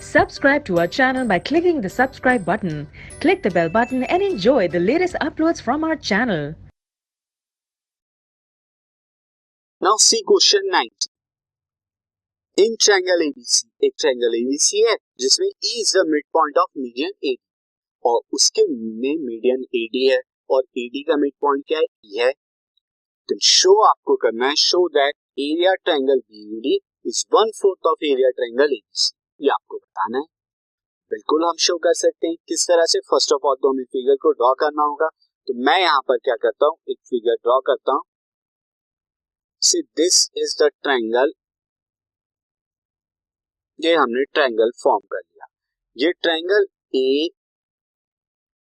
Subscribe to our channel by clicking the subscribe button. Click the bell button and enjoy the latest uploads from our channel. Now see question 19. In triangle ABC, एक triangle ABC है जिसमें E is the midpoint of median AD और उसके में median AD है और AD का mid point क्या है? E है. तो शो आपको करना है, show that area triangle BED is 1/4 of area triangle ABC. ये आपको बताना है. बिल्कुल हम शो कर सकते हैं. किस तरह से? फर्स्ट ऑफ ऑल तो हमें फिगर को ड्रॉ करना होगा. तो मैं यहाँ पर क्या करता हूँ, एक फिगर ड्रॉ करता हूँ. See this is the triangle. ये हमने ट्रायंगल फॉर्म कर लिया. ये ट्रायंगल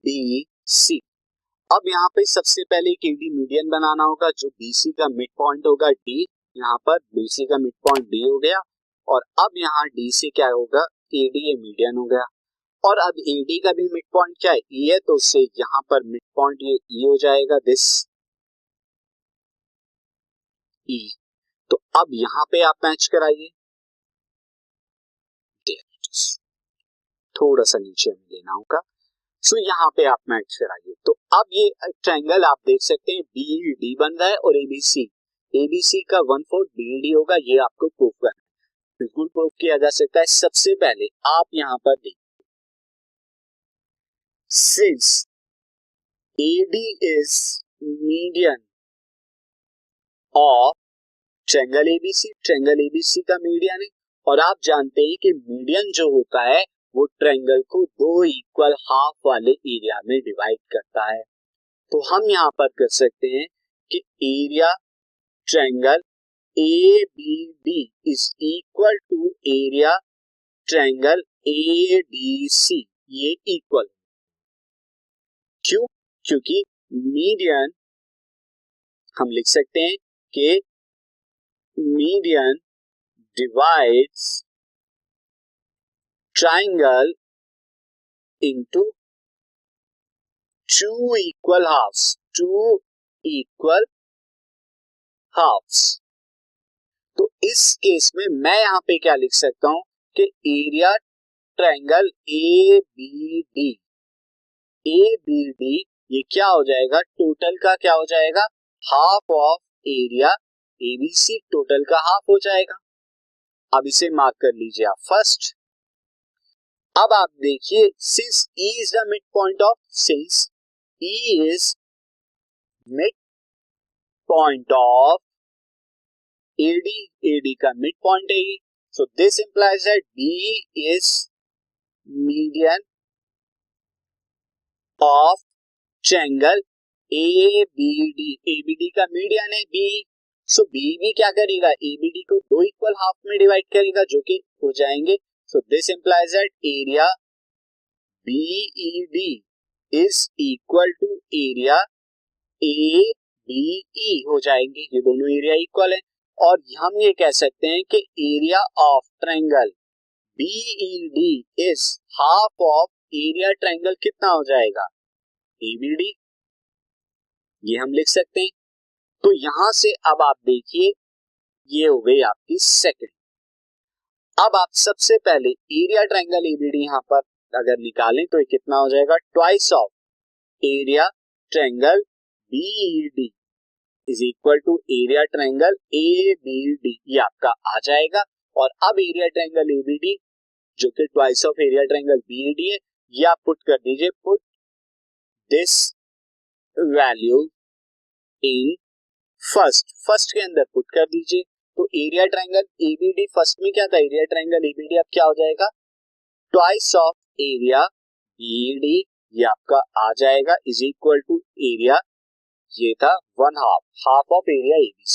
ABC. अब यहाँ पे सबसे पहले एक AD मीडियन बनाना होगा जो BC का मिड पॉइंट होगा D. यहाँ पर BC का मिड पॉइंट D हो गया और अब यहाँ D से क्या होगा, AD ये मीडियन हो गया. और अब AD का भी मिड पॉइंट क्या है? E है, तो उससे यहाँ पर मिड पॉइंट ये E हो जाएगा, दिस E. तो अब यहाँ पे आप मैच कराइए. थोड़ा सा नीचे हमें लेना होगा. सो यहाँ पे आप मैच कराइए. तो अब ये ट्रायंगल आप देख सकते हैं BED बन रहा है और ABC का 1/4 BED होगा. ये आपको प्रूव करना है. बिल्कुल प्रूव किया जा सकता है. सबसे पहले आप यहाँ पर देखिए, since AD is median of triangle ABC का मीडियन है और आप जानते हैं कि मीडियन जो होता है वो ट्रायंगल को दो इक्वल हाफ वाले एरिया में डिवाइड करता है. तो हम यहाँ पर कर सकते हैं कि area triangle ABD is equal to area triangle ADC. ये इक्वल. क्यों? क्योंकि मीडियन हम लिख सकते हैं कि median divides triangle into two equal halves. तो इस केस में मैं यहाँ पे क्या लिख सकता हूं कि एरिया ट्रायंगल ABD ये क्या हो जाएगा, टोटल का क्या हो जाएगा, half of area ABC. Total का हाफ हो जाएगा. अब इसे मार्क कर लीजिए आप फर्स्ट. अब आप देखिए, since E is the midpoint of AD का मिड पॉइंट है E. So this implies that B is median of triangle ABD का मीडियन है B. So B भी क्या करेगा, ABD को दो इक्वल हाफ में डिवाइड करेगा जो कि हो जाएंगे. So this implies that area BED is equal to area ABE हो जाएंगे. ये दोनों एरिया इक्वल है और हम ये कह सकते हैं कि area of triangle BED is half of area triangle कितना हो जाएगा, ABD. ये हम लिख सकते हैं. तो यहां से अब आप देखिए, ये हो गई आपकी सेकंड. अब आप सबसे पहले एरिया ट्रायंगल ABD यहाँ पर अगर निकालें तो ये कितना हो जाएगा, twice of area triangle BED is equal to area triangle ABD. ये आपका आ जाएगा. और अब एरिया ट्रायंगल ABD जो कि twice of area triangle BED है, ये आप पुट कर दीजिए. Put this value in first के अंदर पुट कर दीजिए. तो एरिया ट्रायंगल ABD फर्स्ट में क्या था, एरिया ट्रायंगल ABD अब क्या हो जाएगा, ट्वाइस ऑफ एरिया BED. ये आपका आ जाएगा इज इक्वल टू एरिया, ये था half of area ABC,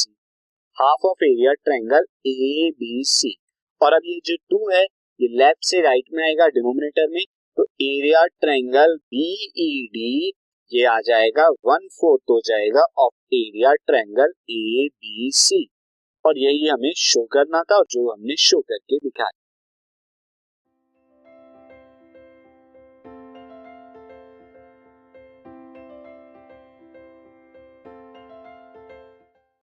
half of area triangle ABC. और अब ये जो 2 है ये लेफ्ट से राइट में आएगा डिनोमिनेटर में. तो एरिया ट्रायंगल BED ये आ जाएगा 1/4 हो जाएगा ऑफ एरिया ट्रायंगल ABC. और यही हमें शो करना था और जो हमने शो करके दिखाया.